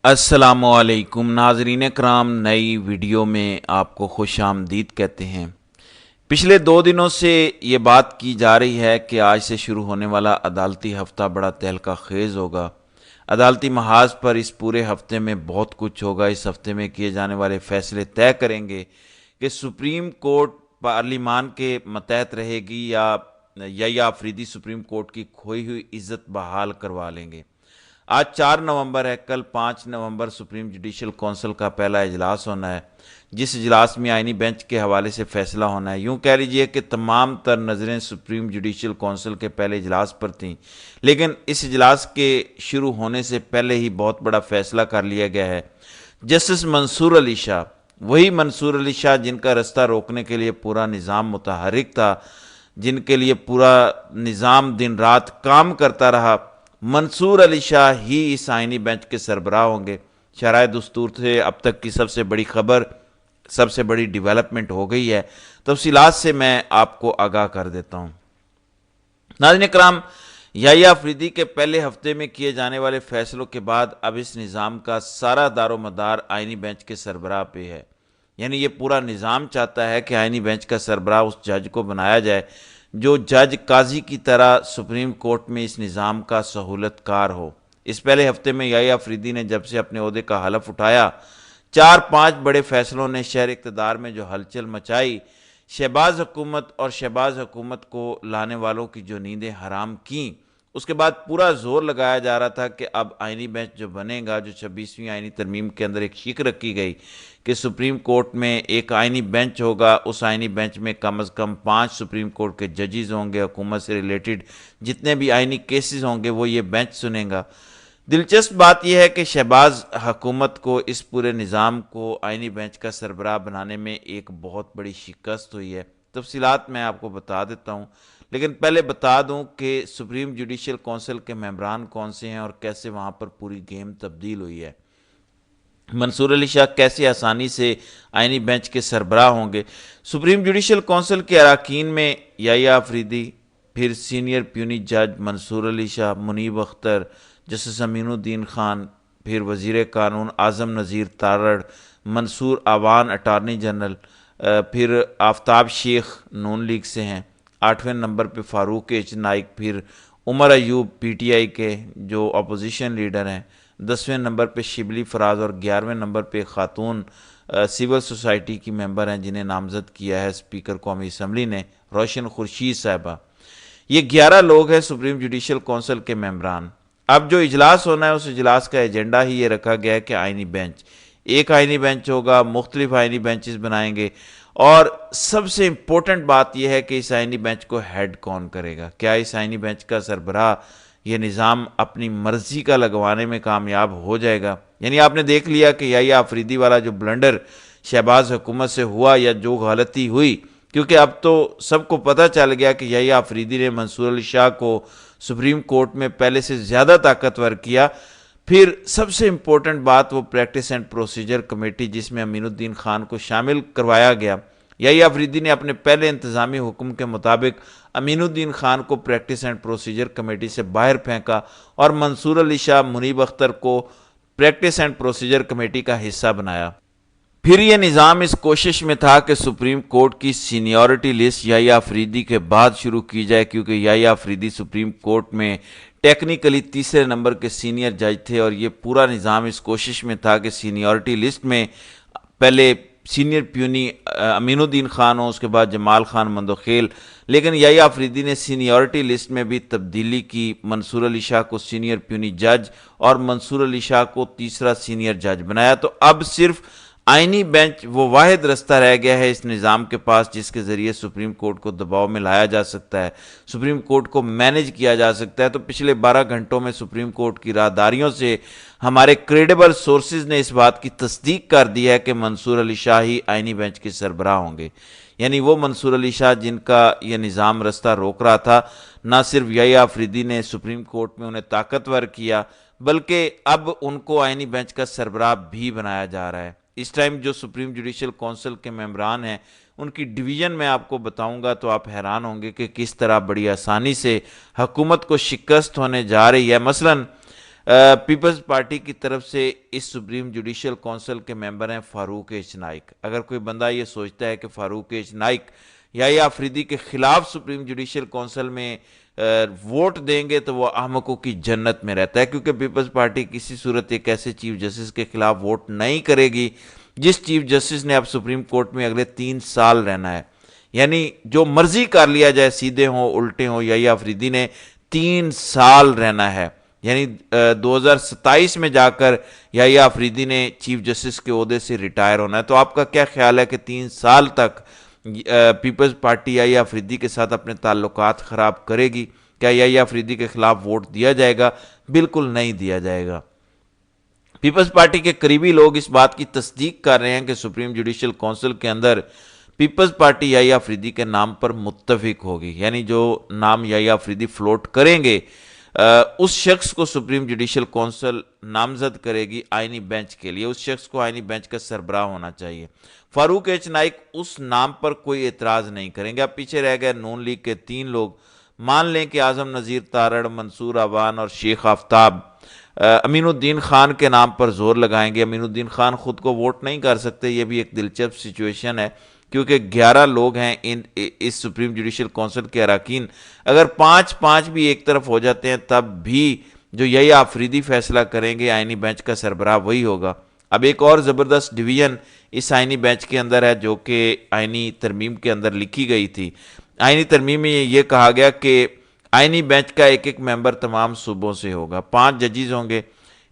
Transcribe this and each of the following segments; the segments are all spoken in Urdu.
السلام علیکم ناظرین کرام، نئی ویڈیو میں آپ کو خوش آمدید کہتے ہیں۔ پچھلے 2 دنوں سے یہ بات کی جا رہی ہے کہ آج سے شروع ہونے والا عدالتی ہفتہ بڑا تہلکہ خیز ہوگا۔ عدالتی محاذ پر اس پورے ہفتے میں بہت کچھ ہوگا۔ اس ہفتے میں کیے جانے والے فیصلے طے کریں گے کہ سپریم کورٹ پارلیمان کے ماتحت رہے گی یا آفریدی سپریم کورٹ کی کھوئی ہوئی عزت بحال کروا لیں گے۔ آج 4 نومبر ہے، کل 5 نومبر سپریم جوڈیشل کونسل کا پہلا اجلاس ہونا ہے، جس اجلاس میں آئینی بینچ کے حوالے سے فیصلہ ہونا ہے۔ یوں کہہ لیجئے کہ تمام تر نظریں سپریم جوڈیشل کونسل کے پہلے اجلاس پر تھیں، لیکن اس اجلاس کے شروع ہونے سے پہلے ہی بہت بڑا فیصلہ کر لیا گیا ہے۔ جسٹس منصور علی شاہ، وہی منصور علی شاہ جن کا رستہ روکنے کے لیے پورا نظام متحرک تھا، جن کے لیے پورا نظام دن رات کام کرتا رہا، منصور علی شاہ ہی اس آئینی بینچ کے سربراہ ہوں گے۔ شرائع دستور سے اب تک کی سب سے بڑی خبر، سب سے بڑی ڈیولپمنٹ ہو گئی ہے۔ تفصیلات سے میں آپ کو آگاہ کر دیتا ہوں۔ ناظرین کرام، یحییٰ آفریدی کے پہلے ہفتے میں کیے جانے والے فیصلوں کے بعد اب اس نظام کا سارا دار و مدار آئینی بینچ کے سربراہ پہ ہے۔ یعنی یہ پورا نظام چاہتا ہے کہ آئینی بینچ کا سربراہ اس جج کو بنایا جائے جو جج قاضی کی طرح سپریم کورٹ میں اس نظام کا سہولت کار ہو۔ اس پہلے ہفتے میں یحییٰ آفریدی نے جب سے اپنے عہدے کا حلف اٹھایا، 4-5 بڑے فیصلوں نے شہر اقتدار میں جو ہلچل مچائی، شہباز حکومت اور شہباز حکومت کو لانے والوں کی جو نیندیں حرام کیں، اس کے بعد پورا زور لگایا جا رہا تھا کہ اب آئینی بینچ جو بنے گا، جو 26ویں آئینی ترمیم کے اندر ایک شک رکھی گئی کہ سپریم کورٹ میں ایک آئینی بینچ ہوگا، اس آئینی بینچ میں کم از کم 5 سپریم کورٹ کے ججز ہوں گے، حکومت سے ریلیٹڈ جتنے بھی آئینی کیسز ہوں گے وہ یہ بینچ سنیں گا۔ دلچسپ بات یہ ہے کہ شہباز حکومت کو اس پورے نظام کو آئینی بینچ کا سربراہ بنانے میں ایک بہت بڑی شکست ہوئی ہے۔ تفصیلات میں آپ کو بتا دیتا ہوں، لیکن پہلے بتا دوں کہ سپریم جوڈیشل کونسل کے ممبران کون سے ہیں اور کیسے وہاں پر پوری گیم تبدیل ہوئی ہے۔ منصور علی شاہ کیسے آسانی سے آئینی بینچ کے سربراہ ہوں گے۔ سپریم جوڈیشل کونسل کے اراکین میں یحییٰ آفریدی، پھر سینئر پیونی جج منصور علی شاہ، منیب اختر، جسٹس امین الدین خان، پھر وزیر قانون اعظم نذیر تارڑ، منصور آوان اٹارنی جنرل، پھر آفتاب شیخ نون لیگ سے ہیں، 8ویں نمبر پہ فاروق ایچ نائک، پھر Omar Ayub P T I کے جو اپوزیشن لیڈر ہیں، 10ویں نمبر پہ شبلی فراز، اور 11ویں نمبر پہ خاتون سول سوسائٹی کی ممبر ہیں جنہیں نامزد کیا ہے اسپیکر قومی اسمبلی نے، روشن خورشید صاحبہ۔ یہ 11 لوگ ہیں سپریم جوڈیشل کونسل کے ممبران۔ اب جو اجلاس ہونا ہے اس اجلاس کا ایجنڈا ہی یہ رکھا گیا ہے کہ آئینی بینچ، ایک آئینی بینچ ہوگا، مختلف آئینی بینچز بنائیں گے، اور سب سے امپورٹنٹ بات یہ ہے کہ اس آئینی بینچ کو ہیڈ کون کرے گا۔ کیا اس آئینی بینچ کا سربراہ یہ نظام اپنی مرضی کا لگوانے میں کامیاب ہو جائے گا؟ یعنی آپ نے دیکھ لیا کہ یحییٰ آفریدی والا جو بلنڈر شہباز حکومت سے ہوا یا جو غلطی ہوئی، کیونکہ اب تو سب کو پتہ چل گیا کہ یحییٰ آفریدی نے منصور علی شاہ کو سپریم کورٹ میں پہلے سے زیادہ طاقتور کیا۔ پھر سب سے امپورٹنٹ بات وہ پریکٹس اینڈ پروسیجر کمیٹی جس میں امین الدین خان کو شامل کروایا گیا۔ یحییٰ آفریدی نے اپنے پہلے انتظامی حکم کے مطابق امین الدین خان کو پریکٹس اینڈ پروسیجر کمیٹی سے باہر پھینکا اور منصور علی شاہ، منیب اختر کو پریکٹس اینڈ پروسیجر کمیٹی کا حصہ بنایا۔ پھر یہ نظام اس کوشش میں تھا کہ سپریم کورٹ کی سینیورٹی لسٹ یحییٰ آفریدی کے بعد شروع کی جائے، کیونکہ یحییٰ آفریدی سپریم کورٹ میں ٹیکنیکلی 3 نمبر کے سینئر جج تھے، اور یہ پورا نظام اس کوشش میں تھا کہ سینیورٹی لسٹ میں پہلے سینئر پیونی امین الدین خان ہوں، اس کے بعد جمال خان مندوخیل، لیکن یحییٰ آفریدی نے سینیورٹی لسٹ میں بھی تبدیلی کی، منصور علی شاہ کو سینئر پیونی جج اور منصور علی شاہ کو تیسرا سینئر جج بنایا۔ تو اب صرف آئینی بینچ وہ واحد رستہ رہ گیا ہے اس نظام کے پاس جس کے ذریعے سپریم کورٹ کو دباؤ میں لایا جا سکتا ہے، سپریم کورٹ کو مینیج کیا جا سکتا ہے۔ تو پچھلے 12 گھنٹوں میں سپریم کورٹ کی راہداریوں سے ہمارے کریڈیبل سورسز نے اس بات کی تصدیق کر دی ہے کہ منصور علی شاہ ہی آئینی بینچ کے سربراہ ہوں گے۔ یعنی وہ منصور علی شاہ جن کا یہ نظام رستہ روک رہا تھا، نہ صرف یحییٰ آفریدی نے سپریم کورٹ میں انہیں طاقتور کیا، بلکہ اب ان کو آئینی بینچ کا سربراہ بھی بنایا جا رہا ہے۔ اس ٹائم جو سپریم جوڈیشل کونسل کے ممبران ہیں ان کی ڈویژن میں آپ کو بتاؤں گا تو آپ حیران ہوں گے کہ کس طرح بڑی آسانی سے حکومت کو شکست ہونے جا رہی ہے۔ مثلاً پیپلز پارٹی کی طرف سے اس سپریم جوڈیشل کونسل کے ممبر ہیں فاروق ایچ نائک۔ اگر کوئی بندہ یہ سوچتا ہے کہ فاروق ایچ نائک یا آفریدی کے خلاف سپریم جوڈیشل کونسل میں ووٹ دیں گے تو وہ احمقوں کی جنت میں رہتا ہے، کیونکہ پیپلز پارٹی کسی صورت ایک ایسے چیف جسٹس کے خلاف ووٹ نہیں کرے گی جس چیف جسٹس نے اب سپریم کورٹ میں اگلے 3 سال رہنا ہے۔ یعنی جو مرضی کر لیا جائے، سیدھے ہوں الٹے ہوں، یا آفریدی نے 3 سال رہنا ہے۔ یعنی 2027 میں جا کر یا آفریدی نے چیف جسٹس کے عہدے سے ریٹائر ہونا ہے۔ تو آپ کا کیا خیال ہے کہ 3 سال تک پیپلز پارٹی یا آفریدی کے ساتھ اپنے تعلقات خراب کرے گی؟ کیا یا آفریدی کے خلاف ووٹ دیا جائے گا؟ بالکل نہیں دیا جائے گا۔ پیپلز پارٹی کے قریبی لوگ اس بات کی تصدیق کر رہے ہیں کہ سپریم جوڈیشل کونسل کے اندر پیپلز پارٹی یا آفریدی کے نام پر متفق ہوگی، یعنی جو نام یا آفریدی فلوٹ کریں گے اس شخص کو سپریم جوڈیشل کونسل نامزد کرے گی آئینی بینچ کے لیے۔ اس شخص کو آئینی بینچ کا سربراہ ہونا چاہیے۔ فاروق ایچ نائک اس نام پر کوئی اعتراض نہیں کریں گے۔ اب پیچھے رہ گئے نون لیگ کے 3 لوگ۔ مان لیں کہ اعظم نذیر تارڑ، منصور عوان اور شیخ آفتاب امین الدین خان کے نام پر زور لگائیں گے۔ امین الدین خان خود کو ووٹ نہیں کر سکتے، یہ بھی ایک دلچسپ سچویشن ہے، کیونکہ 11 لوگ ہیں اس سپریم جوڈیشل کونسل کے اراکین۔ اگر 5 بھی ایک طرف ہو جاتے ہیں تب بھی جو یا آفریدی فیصلہ کریں گے آئینی بینچ کا سربراہ وہی ہوگا۔ اب ایک اور زبردست ڈویژن اس آئینی بینچ کے اندر ہے جو کہ آئینی ترمیم کے اندر لکھی گئی تھی۔ آئینی ترمیم میں یہ کہا گیا کہ آئینی بینچ کا ایک ممبر تمام صوبوں سے ہوگا، 5 ججز ہوں گے،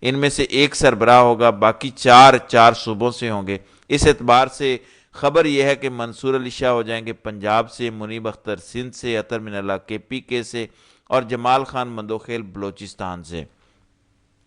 ان میں سے ایک سربراہ ہوگا، باقی 4 صوبوں سے ہوں گے۔ اس اعتبار سے خبر یہ ہے کہ منصور علی شاہ ہو جائیں گے پنجاب سے، منیب اختر سندھ سے، عطر من اللہ KPK سے، اور جمال خان مندوخیل بلوچستان سے۔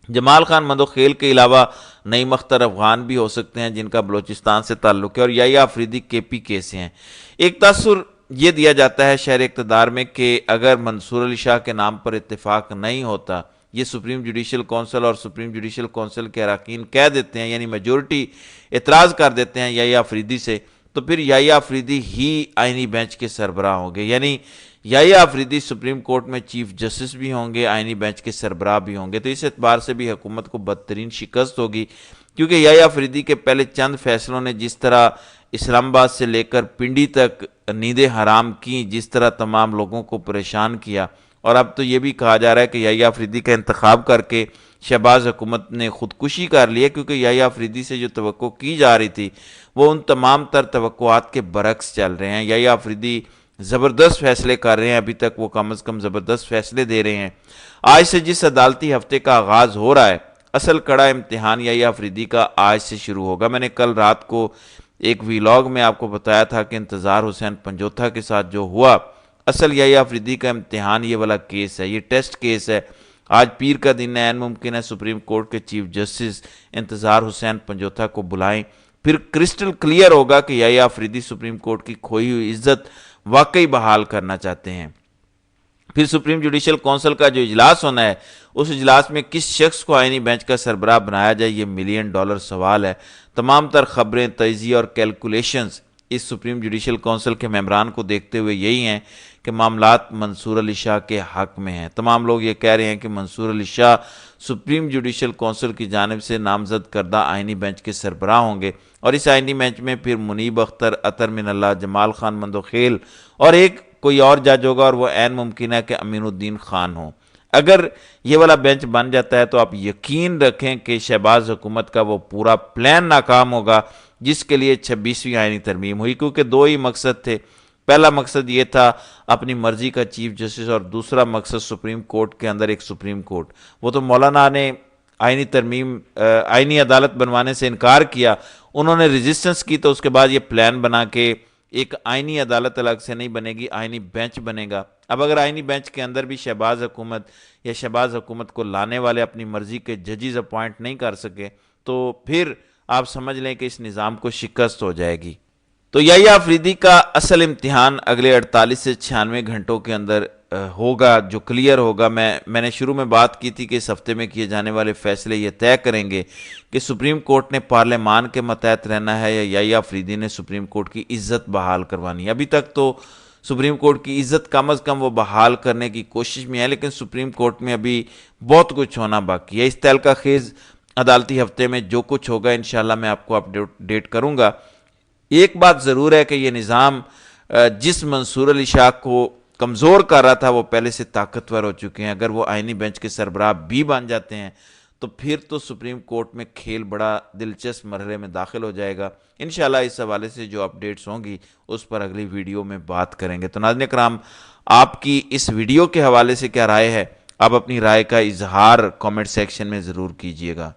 جمال خان مندوخیل کے علاوہ نعیم اختر افغان بھی ہو سکتے ہیں جن کا بلوچستان سے تعلق ہے، اور یا آفریدی KPK سے ہیں۔ ایک تاثر یہ دیا جاتا ہے شہر اقتدار میں کہ اگر منصور علی شاہ کے نام پر اتفاق نہیں ہوتا، یہ سپریم جوڈیشل کونسل اور سپریم جوڈیشل کونسل کے اراکین کہہ دیتے ہیں، یعنی میجورٹی اعتراض کر دیتے ہیں یا آفریدی سے، تو پھر یا آفریدی ہی آئینی بینچ کے سربراہ ہوں گے۔ یعنی یا آفریدی سپریم کورٹ میں چیف جسٹس بھی ہوں گے، آئینی بینچ کے سربراہ بھی ہوں گے۔ تو اس اعتبار سے بھی حکومت کو بدترین شکست ہوگی، کیونکہ یا آفریدی کے پہلے چند فیصلوں نے جس طرح اسلام آباد سے لے کر پنڈی تک نیندیں حرام کی، جس طرح تمام لوگوں کو پریشان کیا، اور اب تو یہ بھی کہا جا رہا ہے کہ یا آفریدی کا انتخاب کر کے شہباز حکومت نے خودکشی کر لی ہے، کیونکہ یا آفریدی سے جو توقع کی جا رہی تھی وہ ان تمام تر توقعات کے برعکس چل رہے ہیں۔ یا آفریدی زبردست فیصلے کر رہے ہیں، ابھی تک وہ کم از کم زبردست فیصلے دے رہے ہیں۔ آج سے جس عدالتی ہفتے کا آغاز ہو رہا ہے، اصل کڑا امتحان یا آفریدی کا آج سے شروع ہوگا۔ میں نے کل رات کو ایک ویلاگ میں آپ کو بتایا تھا کہ انتظار حسین پنجوتھا کے ساتھ جو ہوا، اصل یا آفریدی کا امتحان یہ والا کیس ہے، یہ ٹیسٹ کیس ہے۔ آج پیر کا دن ہے، ممکن ہے سپریم کورٹ کے چیف جسٹس انتظار حسین پنجوتھا کو بلائیں، پھر کرسٹل کلیئر ہوگا کہ یا آفریدی سپریم کورٹ کی کھوئی ہوئی عزت واقعی بحال کرنا چاہتے ہیں۔ پھر سپریم جوڈیشل کونسل کا جو اجلاس ہونا ہے، اس اجلاس میں کس شخص کو آئینی بینچ کا سربراہ بنایا جائے، یہ $1 ملین سوال ہے۔ تمام تر خبریں، تجزیے اور کیلکولیشنز اس سپریم جوڈیشل کونسل کے ممبران کو دیکھتے ہوئے یہی ہیں کہ معاملات منصور علی شاہ کے حق میں ہیں۔ تمام لوگ یہ کہہ رہے ہیں کہ منصور Ali Shah supreme judicial council کی جانب سے نامزد کردہ آئینی بینچ کے سربراہ ہوں گے، اور اس آئینی بینچ میں پھر منیب اختر، عطر من اللہ، جمال خان مندوخیل اور ایک کوئی اور جج ہوگا، اور وہ عین ممکن ہے کہ امین الدین خان ہو۔ اگر یہ والا بینچ بن جاتا ہے تو آپ یقین رکھیں کہ شہباز حکومت کا وہ پورا پلان ناکام ہوگا جس کے لیے 26ویں آئینی ترمیم ہوئی، کیونکہ 2 ہی مقصد تھے۔ پہلا مقصد یہ تھا اپنی مرضی کا چیف جسٹس، اور دوسرا مقصد سپریم کورٹ کے اندر ایک سپریم کورٹ۔ وہ تو مولانا نے آئینی عدالت بنوانے سے انکار کیا، انہوں نے ریزسٹنس کی، تو اس کے بعد یہ پلان بنا کہ ایک آئینی عدالت الگ سے نہیں بنے گی، آئینی بینچ بنے گا۔ اب اگر آئینی بینچ کے اندر بھی شہباز حکومت یا شہباز حکومت کو لانے والے اپنی مرضی کے ججز اپوائنٹ نہیں کر سکے تو پھر آپ سمجھ لیں کہ اس نظام کو شکست ہو جائے گی۔ تو یا آفریدی کا اصل امتحان اگلے 48 سے 96 گھنٹوں کے اندر ہوگا، جو کلیئر ہوگا۔ میں نے شروع میں بات کی تھی کہ اس ہفتے میں کیے جانے والے فیصلے یہ طے کریں گے کہ سپریم کورٹ نے پارلیمان کے ماتحت رہنا ہے یا آفریدی نے سپریم کورٹ کی عزت بحال کروانی ہے۔ ابھی تک تو سپریم کورٹ کی عزت کم از کم وہ بحال کرنے کی کوشش میں ہے، لیکن سپریم کورٹ میں ابھی بہت کچھ ہونا باقی ہے۔ اس تہلکہ خیز عدالتی ہفتے میں جو کچھ ہوگا انشاءاللہ میں آپ کو اپڈیٹ کروں گا۔ ایک بات ضرور ہے کہ یہ نظام جس منصور علی شاہ کو کمزور کر رہا تھا وہ پہلے سے طاقتور ہو چکے ہیں۔ اگر وہ آئینی بینچ کے سربراہ بھی بن جاتے ہیں تو پھر تو سپریم کورٹ میں کھیل بڑا دلچسپ مرحلے میں داخل ہو جائے گا۔ انشاءاللہ اس حوالے سے جو اپڈیٹس ہوں گی اس پر اگلی ویڈیو میں بات کریں گے۔ تو ناظرین اکرام، آپ کی اس ویڈیو کے حوالے سے کیا رائے ہے؟ آپ اپنی رائے کا اظہار کامنٹ سیکشن میں ضرور کیجیے گا۔